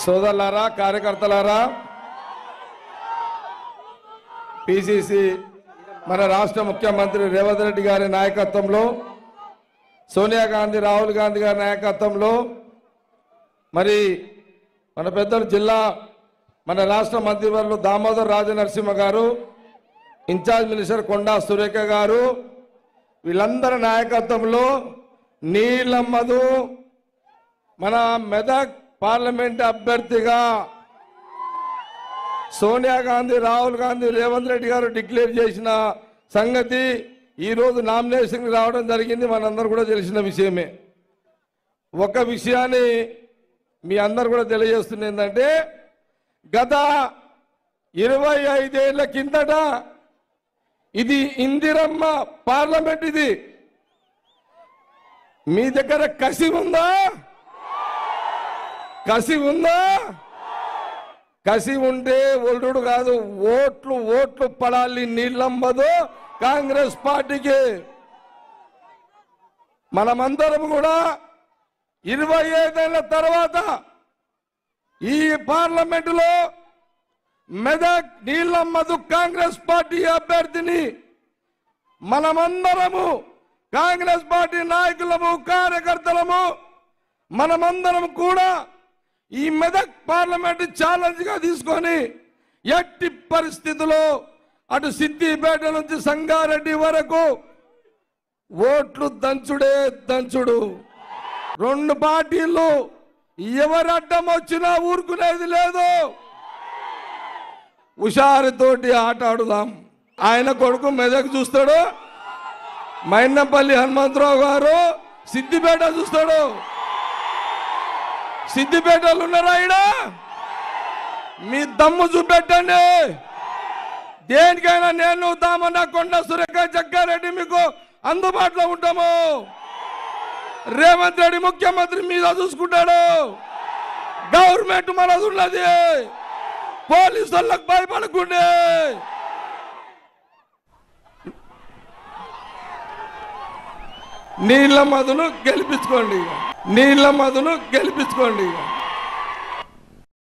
సోదరులారా, కార్యకర్తలారా, పిసిసి మన రాష్ట్ర ముఖ్యమంత్రి రేవంత్ రెడ్డి గారి నాయకత్వంలో, సోనియా గాంధీ, రాహుల్ గాంధీ గారి నాయకత్వంలో, మరి మన పెద్దలు జిల్లా మన రాష్ట్ర మంత్రివర్యులు దామోదర్ రాజనరసింహ గారు, ఇన్ఛార్జ్ మినిస్టర్ కొండా సురేఖ గారు, వీళ్ళందరి నాయకత్వంలో నీలమ్మధు మన మెదక్ పార్లమెంట్ అభ్యర్థిగా సోనియా గాంధీ, రాహుల్ గాంధీ, రేవంత్ రెడ్డి గారు డిక్లేర్ చేసిన సంగతి ఈరోజు నామినేషన్కి రావడం జరిగింది. మనందరూ కూడా తెలిసిన విషయమే. ఒక విషయాన్ని మీ అందరు కూడా తెలియజేస్తుంది ఏంటంటే, గత 25 ఏళ్ల కిందట ఇది ఇందిరమ్మ పార్లమెంట్. ఇది మీ దగ్గర కసి ఉందా? కసి ఉందా? కసి ఉంటే ఒల్లుడు కాదు, ఓట్లు పడాలి. నీళ్ళమ్మదు కాంగ్రెస్ పార్టీకి. మనమందరం కూడా 25 ఏళ్ల తర్వాత ఈ పార్లమెంటులో మెదక్ నీళ్ళమ్మదు కాంగ్రెస్ పార్టీ అభ్యర్థిని మనమందరము, కాంగ్రెస్ పార్టీ నాయకులము, కార్యకర్తలము, మనమందరం కూడా ఈ మెదక్ పార్లమెంట్ ఛాలెంజ్ గా తీసుకొని ఎట్టి పరిస్థితుల్లో అటు సిద్దిపేట నుంచి సంగారెడ్డి వరకు ఓట్లు దంచుడే దంచుడు. రెండు పార్టీలు ఎవరు అడ్డం వచ్చినా ఊరుకునేది లేదు. హుషారుతోటి ఆట ఆడుదాం. ఆయన కొడుకు మెదక్ చూస్తాడు, మైనంపల్లి హనుమంతరావు గారు సిద్దిపేట చూస్తాడు. సిద్దిపేటలు ఉన్నారా? ఈడ మీ దమ్ము చూపెట్టండి. దేనికైనా నేను, దామన్న, కొండ సురేఖ, జగ్గారెడ్డి మీకు అందుబాటులో ఉంటాము. రేవంత్ రెడ్డి ముఖ్యమంత్రి మీద చూసుకుంటాడు. గవర్నమెంట్ మనది ఉన్నది. పోలీసు వాళ్ళకు భయపడకుండే. నీళ్ళమ్మధును గెలిపించుకోండి. నీళ్ళమ్మధును గెలిపించుకోండి.